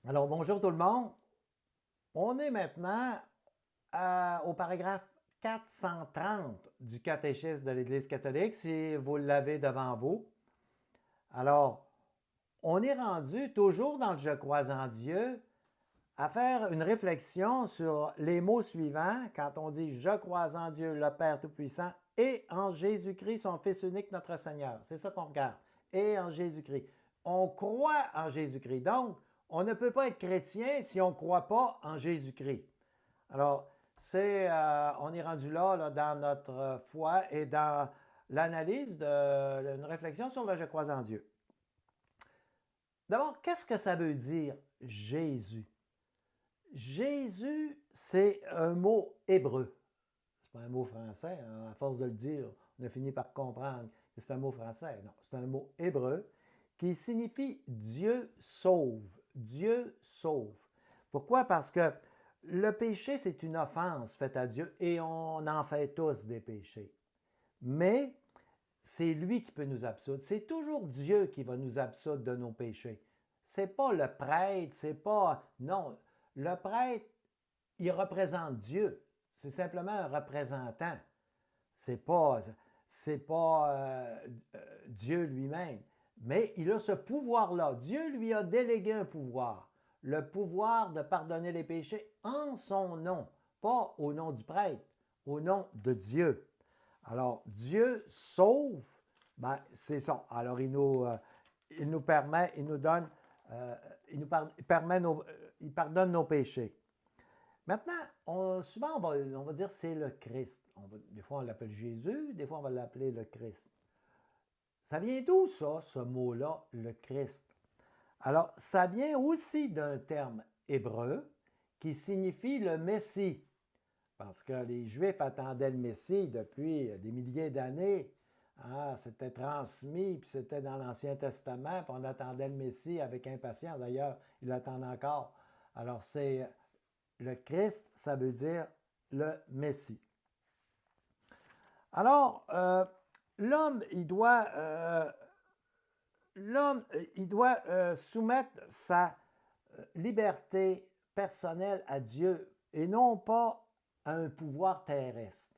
Alors, bonjour tout le monde. On est maintenant au paragraphe 430 du catéchisme de l'Église catholique, si vous l'avez devant vous. Alors, on est rendu toujours dans le Je crois en Dieu à faire une réflexion sur les mots suivants quand on dit Je crois en Dieu, le Père Tout-Puissant, et en Jésus-Christ, son Fils unique, notre Seigneur. C'est ça qu'on regarde. Et en Jésus-Christ. On croit en Jésus-Christ. Donc, on ne peut pas être chrétien si on ne croit pas en Jésus-Christ. Alors, on est rendu là, dans notre foi et dans l'analyse d'une réflexion sur le Je crois en Dieu. D'abord, qu'est-ce que ça veut dire Jésus? Jésus, c'est un mot hébreu. Ce n'est pas un mot français. Hein. À force de le dire, on a fini par comprendre que c'est un mot français. Non, c'est un mot hébreu qui signifie Dieu sauve. Dieu sauve. Pourquoi? Parce que le péché, c'est une offense faite à Dieu et on en fait tous des péchés. Mais c'est lui qui peut nous absoudre. C'est toujours Dieu qui va nous absoudre de nos péchés. C'est pas le prêtre, c'est pas... Non, le prêtre, il représente Dieu. C'est simplement un représentant. C'est pas, Dieu lui-même. Mais il a ce pouvoir-là. Dieu lui a délégué un pouvoir. Le pouvoir de pardonner les péchés en son nom. Pas au nom du prêtre, au nom de Dieu. Alors, Dieu sauve, ben, c'est ça. Alors, il nous permet, il nous donne, il pardonne nos péchés. Maintenant, souvent, on va dire c'est le Christ. Des fois, on l'appelle Jésus, des fois, on va l'appeler le Christ. Ça vient d'où, ça, ce mot-là, le Christ? Alors, ça vient aussi d'un terme hébreu qui signifie le Messie. Parce que les Juifs attendaient le Messie depuis des milliers d'années. Hein, c'était transmis, puis c'était dans l'Ancien Testament, puis on attendait le Messie avec impatience. D'ailleurs, ils l'attendent encore. Alors, c'est le Christ, ça veut dire le Messie. Alors, l'homme, il doit soumettre sa liberté personnelle à Dieu et non pas à un pouvoir terrestre.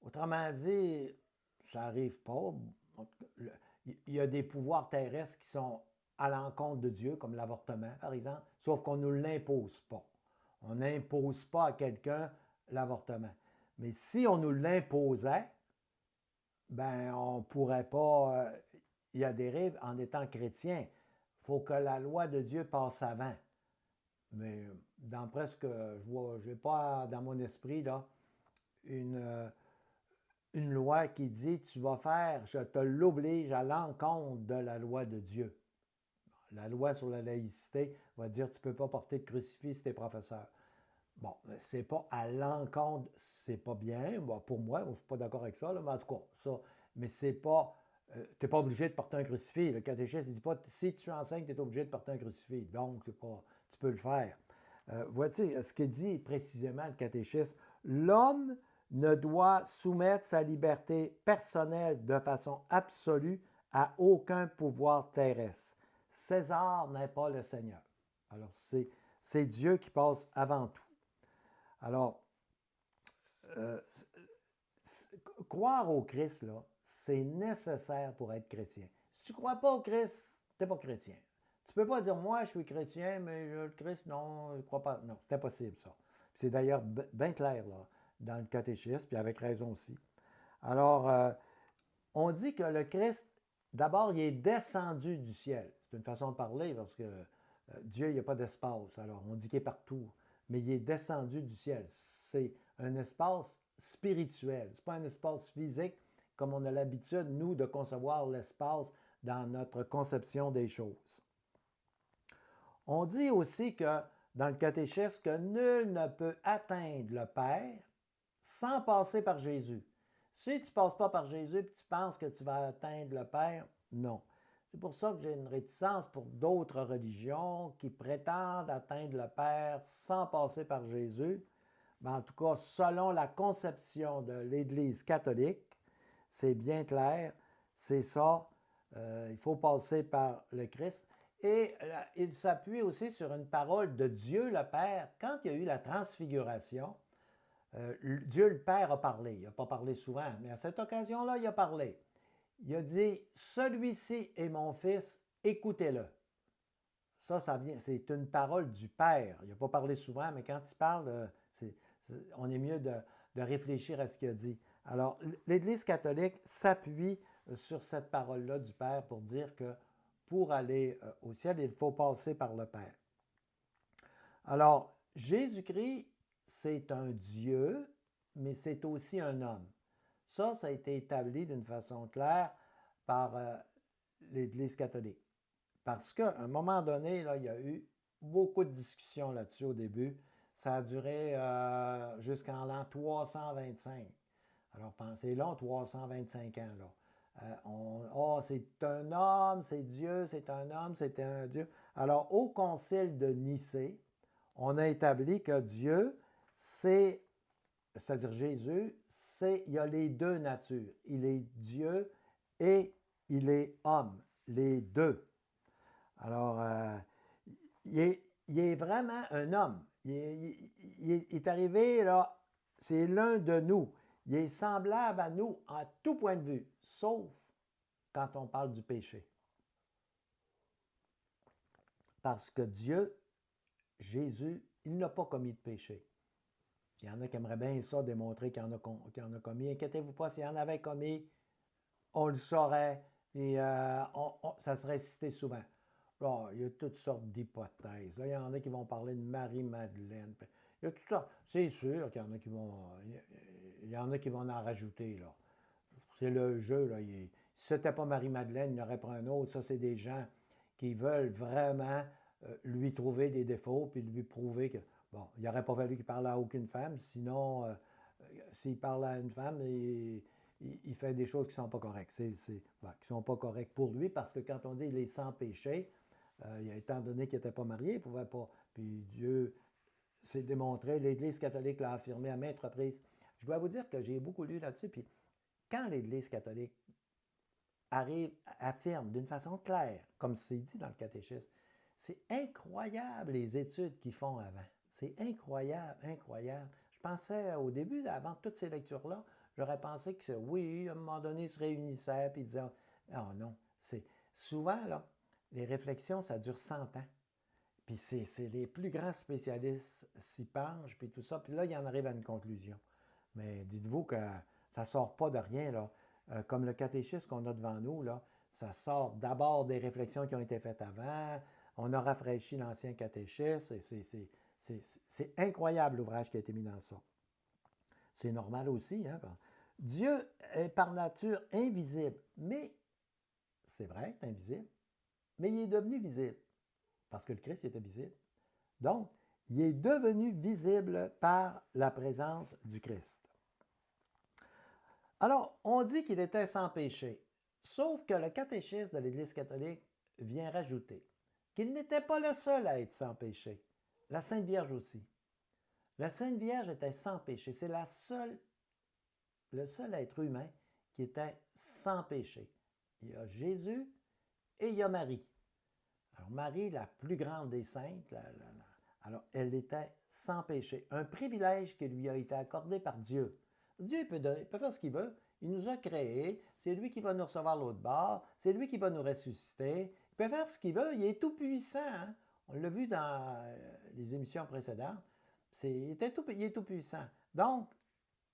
Autrement dit, ça n'arrive pas. Il y a des pouvoirs terrestres qui sont à l'encontre de Dieu, comme l'avortement, par exemple, sauf qu'on ne nous l'impose pas. On n'impose pas à quelqu'un l'avortement. Mais si on nous l'imposait, ben on ne pourrait pas y adhérer en étant chrétien. Il faut que la loi de Dieu passe avant. Mais dans presque, je n'ai pas dans mon esprit là, une, une loi qui dit tu vas faire, je te l'oblige à l'encontre de la loi de Dieu. La loi sur la laïcité va dire tu ne peux pas porter de crucifix si tu es professeur. Bon, c'est pas à l'encontre, c'est pas bien. Bon, pour moi, je ne suis pas d'accord avec ça, là, mais en tout cas, ça. Mais c'est pas. Tu n'es pas obligé de porter un crucifix. Le catéchisme ne dit pas si tu enseignes, tu es obligé de porter un crucifix. Donc, pas, tu peux le faire. Vois-tu, ce que dit précisément le catéchisme, l'homme ne doit soumettre sa liberté personnelle de façon absolue à aucun pouvoir terrestre. César n'est pas le Seigneur. Alors, c'est Dieu qui passe avant tout. Alors, euh, croire au Christ, là, c'est nécessaire pour être chrétien. Si tu ne crois pas au Christ, tu n'es pas chrétien. Tu ne peux pas dire, moi, je suis chrétien, mais le Christ, non, je ne crois pas. Non, c'est impossible, ça. C'est d'ailleurs bien clair, là, dans le catéchisme, puis avec raison aussi. Alors, on dit que le Christ, d'abord, il est descendu du ciel. C'est une façon de parler, parce que Dieu, il n'y a pas d'espace. Alors, on dit qu'il est partout, mais il est descendu du ciel. C'est un espace spirituel. Ce n'est pas un espace physique comme on a l'habitude, nous, de concevoir l'espace dans notre conception des choses. On dit aussi que dans le catéchisme que nul ne peut atteindre le Père sans passer par Jésus. Si tu ne passes pas par Jésus et tu penses que tu vas atteindre le Père, non. C'est pour ça que j'ai une réticence pour d'autres religions qui prétendent atteindre le Père sans passer par Jésus. Mais en tout cas, selon la conception de l'Église catholique, c'est bien clair, c'est ça. Il faut passer par le Christ. Et il s'appuie aussi sur une parole de Dieu le Père. Quand il y a eu la transfiguration, Dieu le Père a parlé. Il n'a pas parlé souvent, mais à cette occasion-là, il a parlé. Il a dit, celui-ci est mon fils, écoutez-le. Ça vient, c'est une parole du Père. Il n'a pas parlé souvent, mais quand il parle, on est mieux de réfléchir à ce qu'il a dit. Alors, l'Église catholique s'appuie sur cette parole-là du Père pour dire que pour aller au ciel, il faut passer par le Père. Alors, Jésus-Christ, c'est un Dieu, mais c'est aussi un homme. Ça a été établi d'une façon claire par l'Église catholique. Parce qu'à un moment donné, là, il y a eu beaucoup de discussions là-dessus au début. Ça a duré jusqu'en l'an 325. Alors, pensez long, 325 ans. Là. C'est un homme, c'est Dieu, c'est un homme, c'était un Dieu. Alors, au concile de Nicée, on a établi que Dieu, c'est-à-dire Jésus, il y a les deux natures. Il est Dieu et il est homme, les deux. Alors, il est vraiment un homme. Il est arrivé, là, c'est l'un de nous. Il est semblable à nous en tout point de vue, sauf quand on parle du péché. Parce que Dieu, Jésus, il n'a pas commis de péché. Il y en a qui aimeraient bien ça, démontrer qu'il en a commis. Inquiétez-vous pas, s'il y en avait commis, on le saurait et ça serait cité souvent. Là, il y a toutes sortes d'hypothèses. Là, il y en a qui vont parler de Marie-Madeleine. Il y a toutes sortes. C'est sûr qu'il y en a qui vont. Il y en a qui vont en rajouter. Là. C'est le jeu. Là. Si ce n'était pas Marie-Madeleine, il y en aurait pas un autre. Ça, c'est des gens qui veulent vraiment lui trouver des défauts puis lui prouver que. Bon, il n'aurait pas fallu qu'il parle à aucune femme. Sinon, s'il parle à une femme, il fait des choses qui ne sont pas correctes. Qui ne sont pas correctes pour lui parce que quand on dit qu'il est sans péché, étant donné qu'il n'était pas marié, il ne pouvait pas. Puis Dieu s'est démontré, l'Église catholique l'a affirmé à maintes reprises. Je dois vous dire que j'ai beaucoup lu là-dessus. Puis quand l'Église catholique affirme d'une façon claire, comme c'est dit dans le catéchisme, c'est incroyable les études qu'ils font avant. C'est incroyable, incroyable. Je pensais au début, avant toutes ces lectures-là, j'aurais pensé que oui, à un moment donné, ils se réunissaient et ils disaient, ah non, c'est souvent, là, les réflexions, ça dure 100 ans. Puis c'est les plus grands spécialistes s'y penchent, puis tout ça. Puis là, il en arrive à une conclusion. Mais dites-vous que ça ne sort pas de rien, là. Comme le catéchisme qu'on a devant nous, là, ça sort d'abord des réflexions qui ont été faites avant. On a rafraîchi l'ancien catéchisme. C'est incroyable l'ouvrage qui a été mis dans ça. C'est normal aussi. Hein? Dieu est par nature invisible, mais c'est vrai, il est invisible, mais il est devenu visible parce que le Christ était visible. Donc, il est devenu visible par la présence du Christ. Alors, on dit qu'il était sans péché, sauf que le catéchisme de l'Église catholique vient rajouter qu'il n'était pas le seul à être sans péché. La Sainte Vierge aussi. La Sainte Vierge était sans péché. C'est le seul être humain qui était sans péché. Il y a Jésus et il y a Marie. Alors Marie, la plus grande des saintes, alors elle était sans péché. Un privilège qui lui a été accordé par Dieu. Dieu peut faire ce qu'il veut. Il nous a créés. C'est lui qui va nous recevoir l'autre bord. C'est lui qui va nous ressusciter. Il peut faire ce qu'il veut. Il est tout puissant. Hein? On l'a vu dans les émissions précédentes. Il est tout puissant. Donc,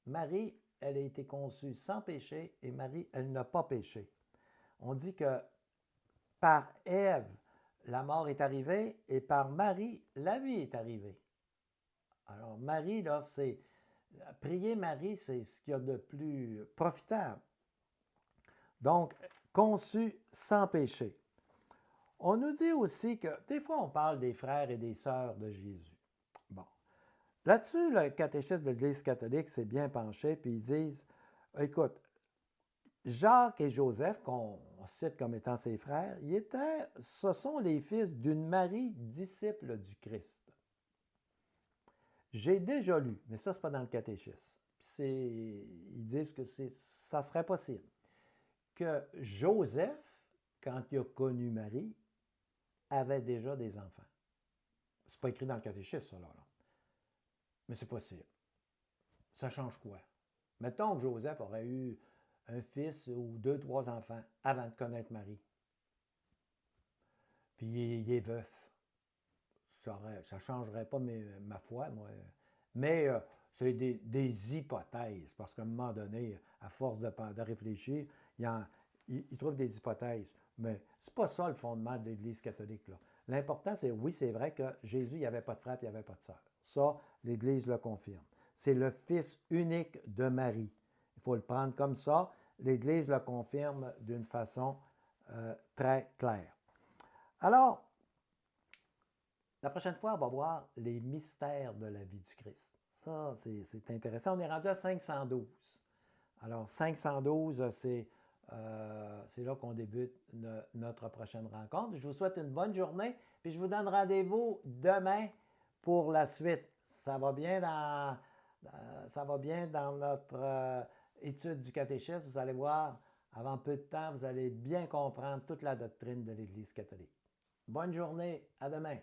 Marie, elle a été conçue sans péché et Marie, elle n'a pas péché. On dit que par Ève, la mort est arrivée et par Marie, la vie est arrivée. Alors, Marie, là, prier Marie, c'est ce qu'il y a de plus profitable. Donc, conçu sans péché. On nous dit aussi que, des fois, on parle des frères et des sœurs de Jésus. Bon. Là-dessus, le catéchisme de l'Église catholique s'est bien penché, puis ils disent, écoute, Jacques et Joseph, qu'on cite comme étant ses frères, ce sont les fils d'une Marie, disciple du Christ. J'ai déjà lu, mais ça, ce n'est pas dans le catéchisme. Ils disent que ça serait possible. Que Joseph, quand il a connu Marie, avait déjà des enfants. C'est pas écrit dans le catéchisme, ça, là. Mais c'est possible. Ça change quoi? Mettons que Joseph aurait eu un fils ou 2, 3 enfants avant de connaître Marie. Puis il est veuf. Ça ne changerait pas ma foi, moi. Mais c'est des hypothèses, parce qu'à un moment donné, à force de réfléchir, il trouve des hypothèses. Mais ce n'est pas ça le fondement de l'Église catholique, là. L'important, c'est, oui, c'est vrai que Jésus, il n'y avait pas de frère et il n'y avait pas de sœur. Ça, l'Église le confirme. C'est le Fils unique de Marie. Il faut le prendre comme ça. L'Église le confirme d'une façon très claire. Alors, la prochaine fois, on va voir les mystères de la vie du Christ. Ça, c'est intéressant. On est rendu à 512. Alors, 512, c'est là qu'on débute notre prochaine rencontre. Je vous souhaite une bonne journée, puis je vous donne rendez-vous demain pour la suite. Ça va bien dans notre étude du catéchisme. Vous allez voir, avant peu de temps, vous allez bien comprendre toute la doctrine de l'Église catholique. Bonne journée, à demain.